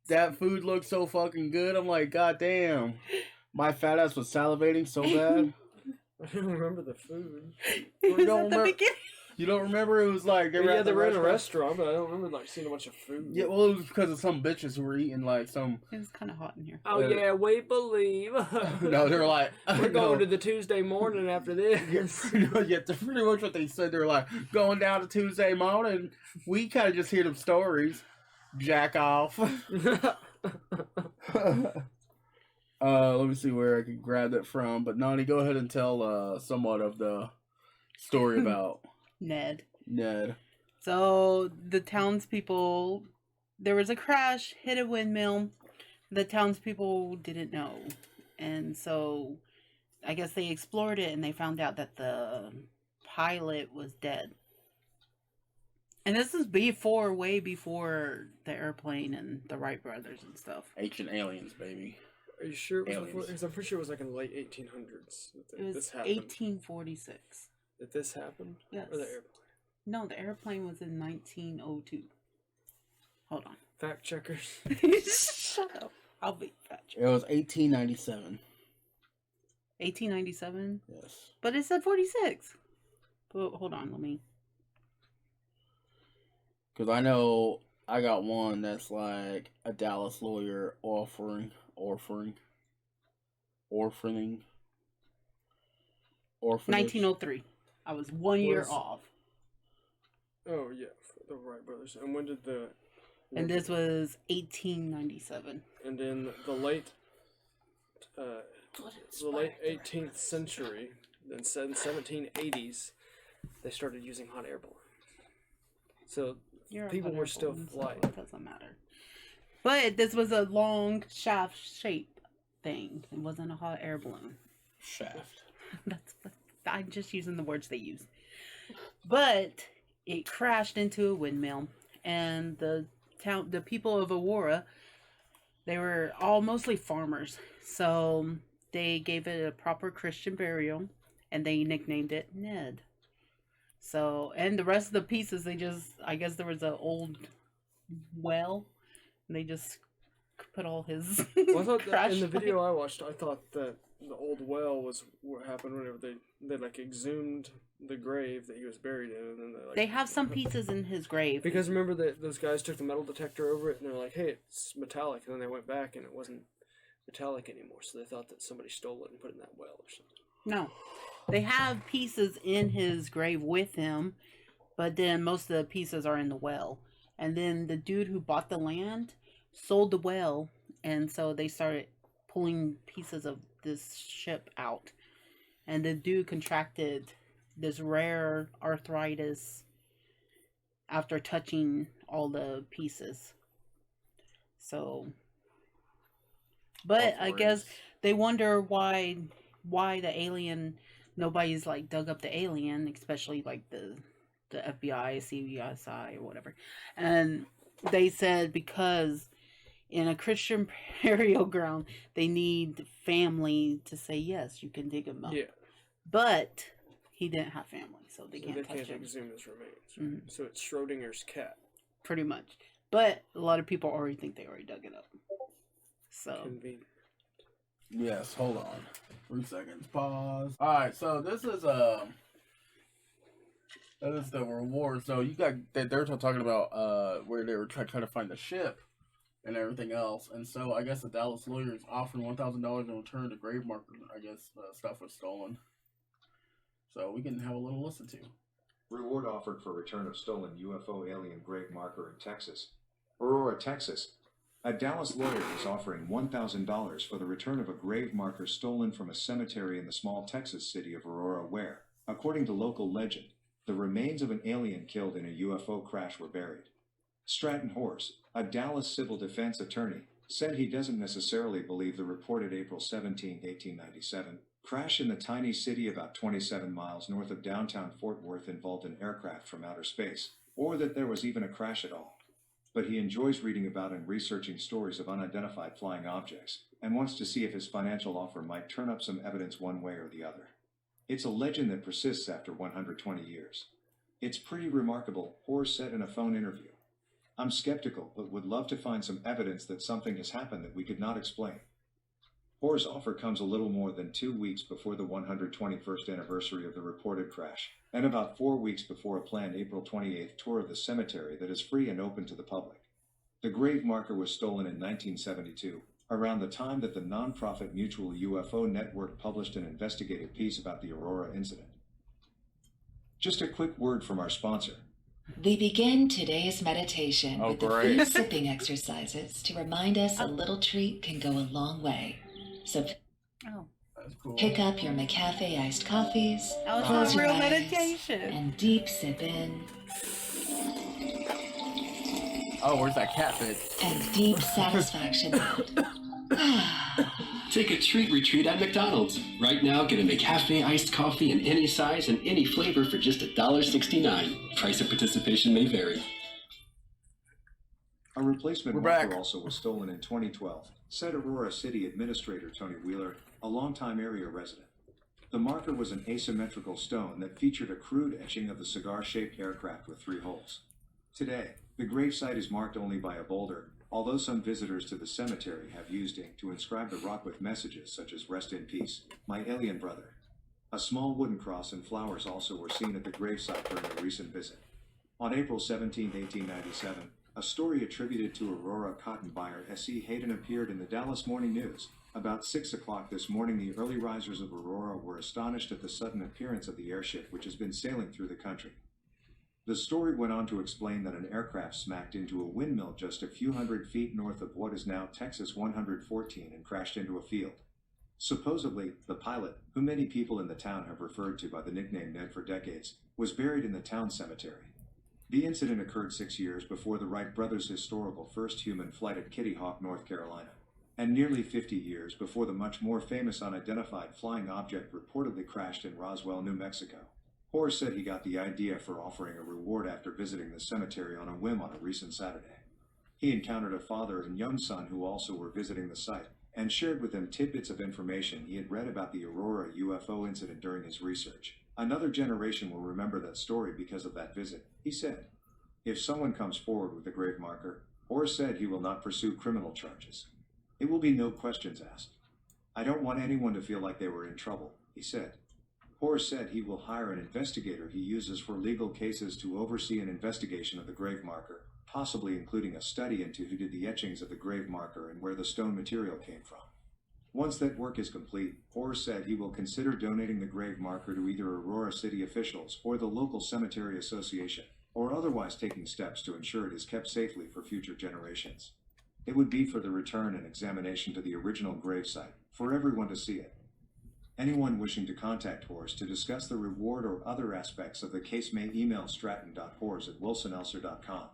That food looks so fucking good. I'm like, god damn. My fat ass was salivating so bad. I don't remember the food. It was don't at the remember- beginning. You don't remember? It was like They at the were in a restaurant, but I don't remember like seeing a bunch of food. Yeah, well, it was because of some bitches who were eating like some. It was kind of hot in here. Oh yeah, we believe. No, they were like, We're going to no. the Tuesday morning after this. Yeah, that's pretty much what they said. They were like going down to Tuesday morning. We kind of just hear them stories. Jack off. Let me see where I can grab that from. But Nani, go ahead and tell somewhat of the story about Ned. Ned. So the townspeople, there was a crash, hit a windmill. The townspeople didn't know. And so I guess they explored it and they found out that the pilot was dead. And this is way before the airplane and the Wright brothers and stuff. Ancient aliens, baby. Are you sure it was Aliens. before? Because I'm pretty sure it was like in the late 1800s that It was this happened. 1846. That this happened? Yes. Or the airplane? No, the airplane was in 1902. Hold on. Fact checkers. Shut up. I'll be fat. It was 1897. 1897? Yes. But it said 46. But hold on, let me. Because I know I got one that's like a Dallas lawyer orphaning. 1903. I was 1 year Was- off. Oh yeah, the Wright brothers. And when did the? And this was 1897. And in the late, the late 18th century, then 1780s, they started using hot air balloons. So You're a people hot were air still balloon, so flying. it doesn't matter. But this was a long shaft shape thing. It wasn't a hot air balloon. Shaft. I'm just using the words they use. But it crashed into a windmill, and the people of Aurora, they were all mostly farmers, so they gave it a proper Christian burial, and they nicknamed it Ned. So, and the rest of the pieces, I guess there was an old well, and they just put all his Well, I thought that crash in the like- video I watched, I thought that the old well was what happened whenever they like exhumed the grave that he was buried in, and then They have some pieces in his grave. Because remember that those guys took the metal detector over it, and they're like, "Hey, it's metallic," and then they went back and it wasn't metallic anymore, so they thought that somebody stole it and put it in that well or something. No. They have pieces in his grave with him, but then most of the pieces are in the well. And then the dude who bought the land sold the well, and so they started pulling pieces of this ship out. And the dude contracted this rare arthritis after touching all the pieces. So, but I guess they wonder why the alien, nobody's like dug up the alien, especially like the FBI, CBSI or whatever. And they said because in a Christian burial ground, they need family to say, yes, you can dig him up. Yeah. But he didn't have family, so they So can't they touch can't him. exhume his remains. Mhm. So it's Schrodinger's cat. Pretty much. But a lot of people already think they already dug it up. So. Convenient. Yes, hold on. 3 seconds. Pause. Alright, so this is that is the reward. So you got that they're talking about where they were trying to find the ship and everything else. And so I guess the Dallas lawyer is offering $1,000 in return to grave marker. I guess stuff was stolen. So we can have a little listen to. Reward offered for return of stolen UFO alien grave marker in Texas. Aurora, Texas. A Dallas lawyer is offering $1,000 for the return of a grave marker stolen from a cemetery in the small Texas city of Aurora where, according to local legend, the remains of an alien killed in a UFO crash were buried. Stratton Horse, a Dallas civil defense attorney, said he doesn't necessarily believe the reported April 17, 1897, crash in the tiny city about 27 miles north of downtown Fort Worth involved an aircraft from outer space, or that there was even a crash at all. But he enjoys reading about and researching stories of unidentified flying objects, and wants to see if his financial offer might turn up some evidence one way or the other. It's a legend that persists after 120 years. It's pretty remarkable, Horse said in a phone interview. I'm skeptical, but would love to find some evidence that something has happened that we could not explain. Hor's offer comes a little more than 2 weeks before the 121st anniversary of the reported crash, and about 4 weeks before a planned April 28th tour of the cemetery that is free and open to the public. The grave marker was stolen in 1972, around the time that the nonprofit Mutual UFO Network published an investigative piece about the Aurora incident. Just a quick word from our sponsor. We begin today's meditation with the great. food sipping exercises to remind us a little treat can go a long way. So Oh. That's cool. pick up your McCafe iced coffees, That was close a your real eyes, meditation. and deep sip in, Oh, where's that catfish? and deep satisfaction out. Take a treat retreat at McDonald's. Right now, get a McCafe iced coffee in any size and any flavor for just $1.69. Price of participation may vary. A replacement We're marker back. also was stolen in 2012, said Aurora City Administrator Tony Wheeler, a longtime area resident. The marker was an asymmetrical stone that featured a crude etching of the cigar-shaped aircraft with 3 holes. Today, the gravesite is marked only by a boulder, although some visitors to the cemetery have used ink to inscribe the rock with messages such as "Rest in peace, my alien brother." A small wooden cross and flowers also were seen at the gravesite during a recent visit. On April 17, 1897, a story attributed to Aurora cotton buyer S.E. Hayden appeared in the Dallas Morning News. About 6 o'clock this morning, the early risers of Aurora were astonished at the sudden appearance of the airship which has been sailing through the country. The story went on to explain that an aircraft smacked into a windmill just a few hundred feet north of what is now Texas 114 and crashed into a field. Supposedly, the pilot, who many people in the town have referred to by the nickname Ned for decades, was buried in the town cemetery. The incident occurred 6 years before the Wright brothers' historical first human flight at Kitty Hawk, North Carolina, and nearly 50 years before the much more famous unidentified flying object reportedly crashed in Roswell, New Mexico. Hoare said he got the idea for offering a reward after visiting the cemetery on a whim on a recent Saturday. He encountered a father and young son who also were visiting the site, and shared with them tidbits of information he had read about the Aurora UFO incident during his research. Another generation will remember that story because of that visit, he said. If someone comes forward with a grave marker, Hoare said he will not pursue criminal charges. It will be no questions asked. I don't want anyone to feel like they were in trouble, he said. Hoare said he will hire an investigator he uses for legal cases to oversee an investigation of the grave marker, possibly including a study into who did the etchings of the grave marker and where the stone material came from. Once that work is complete, Hoare said he will consider donating the grave marker to either Aurora City officials or the local cemetery association, or otherwise taking steps to ensure it is kept safely for future generations. It would be for the return and examination to the original gravesite, for everyone to see it. Anyone wishing to contact Hoare to discuss the reward or other aspects of the case may email stratton.hoare@wilsonelser.com.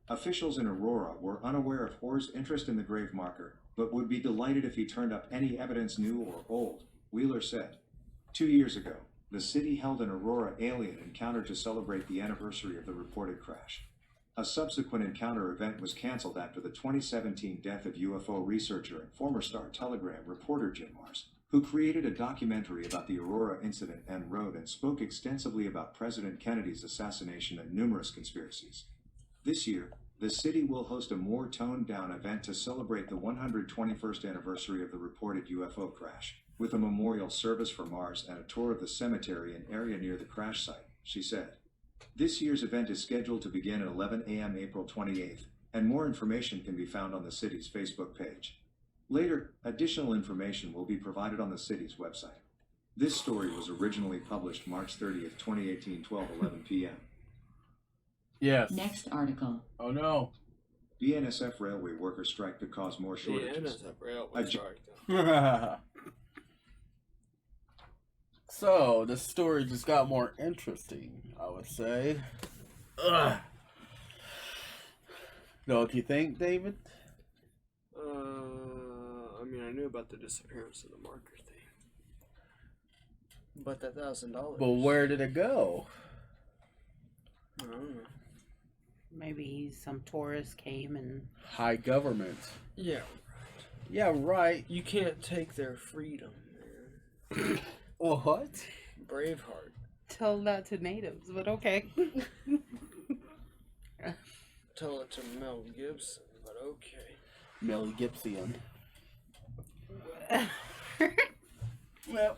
Officials in Aurora were unaware of Hoare's interest in the grave marker, but would be delighted if he turned up any evidence new or old, Wheeler said. 2 years ago, the city held an Aurora alien encounter to celebrate the anniversary of the reported crash. A subsequent encounter event was canceled after the 2017 death of UFO researcher and former Star Telegram reporter Jim Mars, who created a documentary about the Aurora incident and wrote and spoke extensively about President Kennedy's assassination and numerous conspiracies. This year, the city will host a more toned-down event to celebrate the 121st anniversary of the reported UFO crash, with a memorial service for Mars and a tour of the cemetery and area near the crash site, she said. This year's event is scheduled to begin at 11 a.m. April 28th, and more information can be found on the city's Facebook page. Later, additional information will be provided on the city's website. This story was originally published March 30th, 2018, 12:11 p.m. Yes. Next article. Oh no. BNSF railway workers strike to cause more shortages. BNSF railway strike. So, the story just got more interesting, I would say. Ugh. Don't you think, David? I mean, I knew about the disappearance of the marker thing. But that $1,000. But where did it go? I don't know. Maybe some tourist came and... High government. Yeah. Yeah, right. You can't take their freedom, man. What? Braveheart. Tell that to natives, but okay. Tell it to Mel Gibson, but okay. Mel Gibson. Well,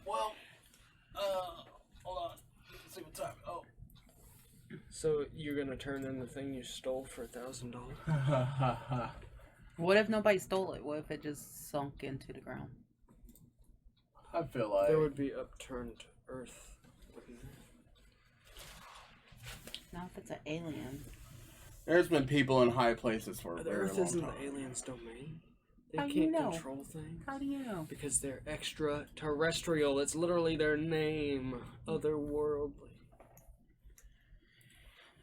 hold on. Let's see what time. Oh. So you're gonna turn in the thing you stole for $1,000? What if nobody stole it? What if it just sunk into the ground? I feel like There would be upturned Earth. Wouldn't there? Not if it's an alien. there's been people in high places for a The very Earth long isn't time. the aliens' domain. They How do can't you know? control things. How do you know? Because they're extraterrestrial. It's literally their name. Otherworldly.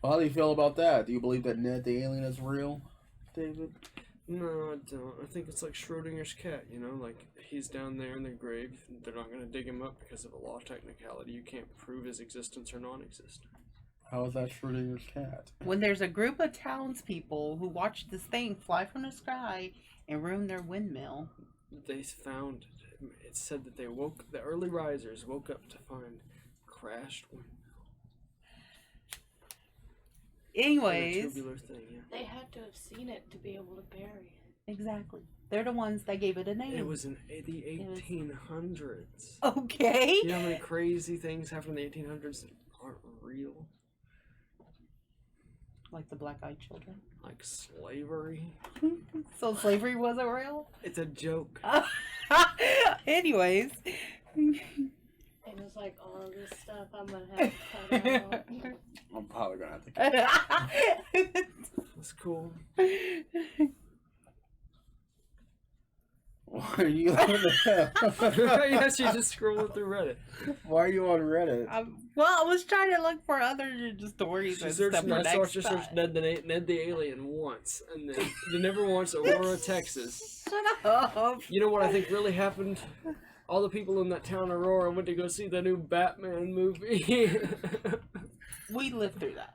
How do you feel about that? Do you believe that Ned the alien is real, David? No, I don't. I think it's like Schrodinger's cat, you know? Like, he's down there in the grave. They're not going to dig him up because of a law technicality. You can't prove his existence or non-existence. How is that Schrodinger's cat? When there's a group of townspeople who watch this thing fly from the sky and ruin their windmill. They found it. It said that the early risers woke up to find crashed windmill. Anyways, A tubular thing, yeah. They had to have seen it to be able to bury it. exactly. They're the ones that gave it a name. It was in the 1800s. Okay. You know how many crazy things happened in the 1800s that aren't real? Like the black-eyed children. Like slavery. So slavery wasn't real? It's a joke. Anyways. It was like all this stuff I'm gonna have to cut out. I'm probably gonna have to. That's cool. Why are you on Reddit? Yes, you just scrolling through Reddit. Why are you on Reddit? Well, I was trying to look for other stories She and searched, stuff for I next just time. searched Ned the Alien once, and then never once Aurora, Texas. Shut up. You know what I think really happened? All the people in that town, Aurora, went to go see the new Batman movie. We lived through that.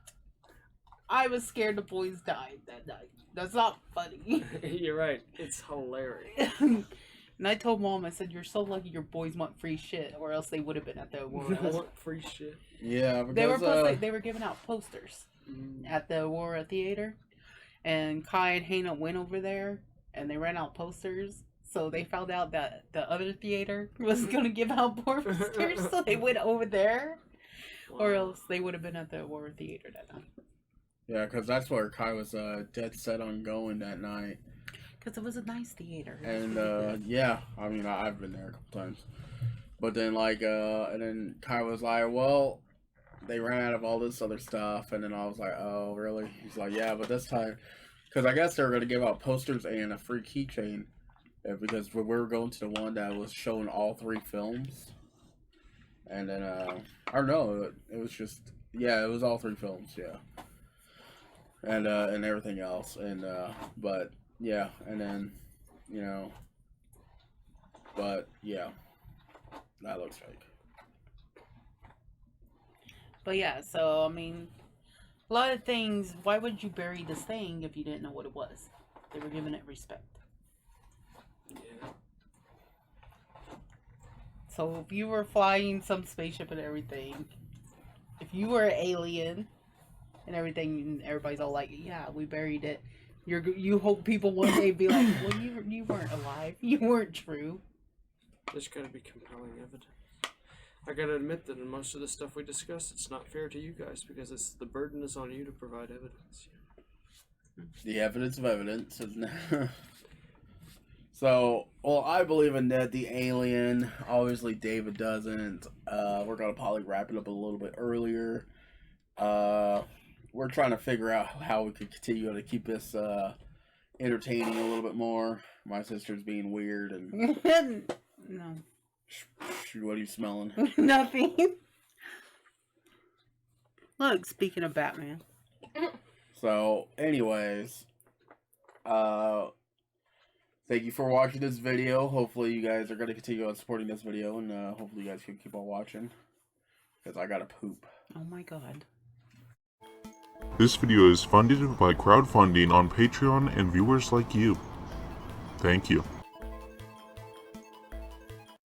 I was scared the boys died that night. That's not funny. You're right. It's hilarious. And I told Mom, I said, "You're so lucky your boys want free shit, or else they would have been at the Aurora." Want free shit? Yeah, because They were giving out posters at the Aurora Theater, and Kai and Hannah went over there, and they ran out posters. So they found out that the other theater was gonna give out posters, so they went over there, or else they would have been at the Aurora Theater that night. yeah, because that's where Kai was dead set on going that night. Because it was a nice theater. It was And really good. yeah, I mean I've been there a couple times, but then and then Kai was like, well, they ran out of all this other stuff, and then I was like, oh really? He's like, yeah, but this time, because I guess they were gonna give out posters and a free keychain, because we were going to the one that was showing all 3 films, and then I don't know, it was just it was all 3 films, yeah, and everything else, and but. Yeah, and then, but yeah, that looks fake. But yeah, so I mean, A lot of things, why would you bury this thing if you didn't know what it was? They were giving it respect. Yeah. So if you were flying some spaceship and everything, if you were an alien and everything, and everybody's all like, yeah, we buried it. You hope people one day be like, well, you weren't alive. You weren't true. There's gotta be compelling evidence. I gotta admit that in most of the stuff we discuss, it's not fair to you guys because the burden is on you to provide evidence. The evidence of evidence. So, well, I believe in that the alien. Obviously, David doesn't. We're gonna probably wrap it up a little bit earlier. We're trying to figure out how we could continue to keep this entertaining a little bit more. My sister's being weird and No. what are you smelling? Nothing. Look, speaking of Batman. So, anyways, thank you for watching this video. Hopefully you guys are going to continue on supporting this video, and hopefully you guys can keep on watching, because I gotta poop. Oh my god. This video is funded by crowdfunding on Patreon and viewers like you. Thank you.